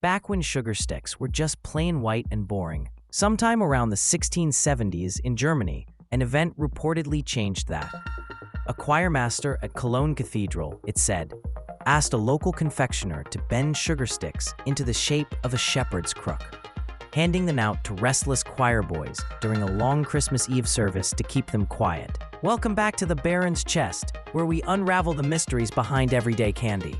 back when sugar sticks were just plain white and boring. Sometime around the 1670s in Germany, an event reportedly changed that. A choirmaster at Cologne Cathedral, it said, asked a local confectioner to bend sugar sticks into the shape of a shepherd's crook, handing them out to restless choir boys during a long Christmas Eve service to keep them quiet. Welcome back to the Baron's Chest, where we unravel the mysteries behind everyday candy.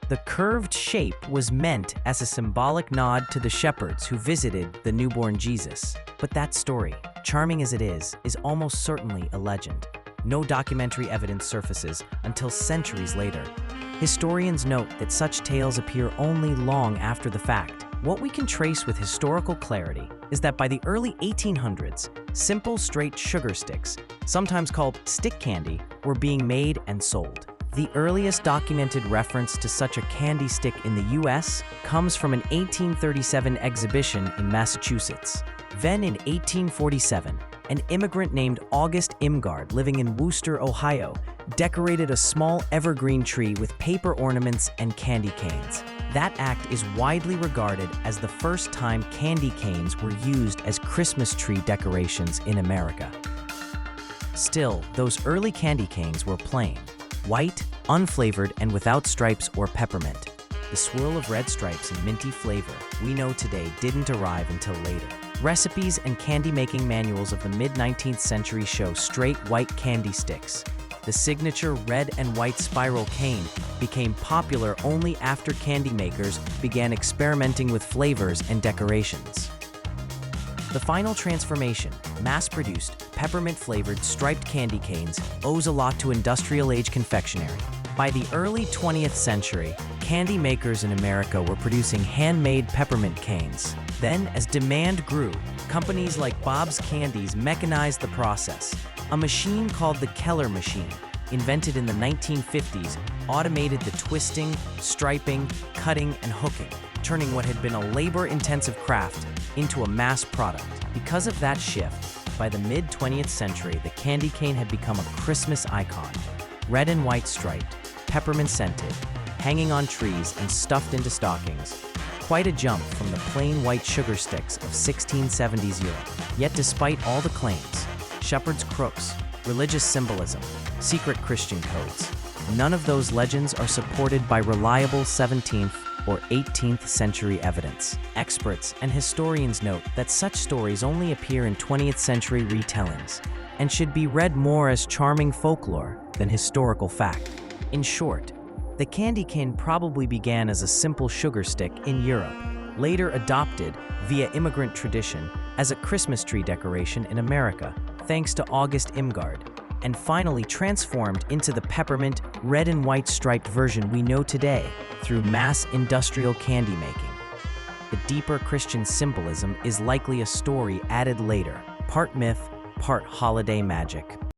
The curved shape was meant as a symbolic nod to the shepherds who visited the newborn Jesus. But that story, charming as it is almost certainly a legend. No documentary evidence surfaces until centuries later. Historians note that such tales appear only long after the fact. What we can trace with historical clarity is that by the early 1800s, simple straight sugar sticks, sometimes called stick candy, were being made and sold. The earliest documented reference to such a candy stick in the US comes from an 1837 exhibition in Massachusetts. Then in 1847, an immigrant named August Imgard living in Wooster, Ohio, decorated a small evergreen tree with paper ornaments and candy canes. That act is widely regarded as the first time candy canes were used as Christmas tree decorations in America. Still, those early candy canes were plain, white, unflavored, and without stripes or peppermint. The swirl of red stripes and minty flavor we know today didn't arrive until later. Recipes and candy-making manuals of the mid-19th century show straight white candy sticks. The signature red and white spiral cane became popular only after candy makers began experimenting with flavors and decorations. The final transformation, mass-produced, peppermint-flavored striped candy canes, owes a lot to industrial-age confectionery. By the early 20th century, candy makers in America were producing handmade peppermint canes. Then, as demand grew, companies like Bob's Candies mechanized the process. A machine called the Keller machine, invented in the 1950s, automated the twisting, striping, cutting, and hooking, turning what had been a labor-intensive craft into a mass product. Because of that shift, by the mid-20th century, the candy cane had become a Christmas icon. Red and white striped, peppermint-scented, hanging on trees and stuffed into stockings. Quite a jump from the plain white sugar sticks of 1670s Europe. Yet despite all the claims, shepherds' crooks, religious symbolism, secret Christian codes, none of those legends are supported by reliable 17th or 18th century evidence. Experts and historians note that such stories only appear in 20th century retellings and should be read more as charming folklore than historical fact. In short, the candy cane probably began as a simple sugar stick in Europe, later adopted via immigrant tradition as a Christmas tree decoration in America, thanks to August Imgard, and finally transformed into the peppermint, red and white striped version we know today through mass industrial candy making. The deeper Christian symbolism is likely a story added later, part myth, part holiday magic.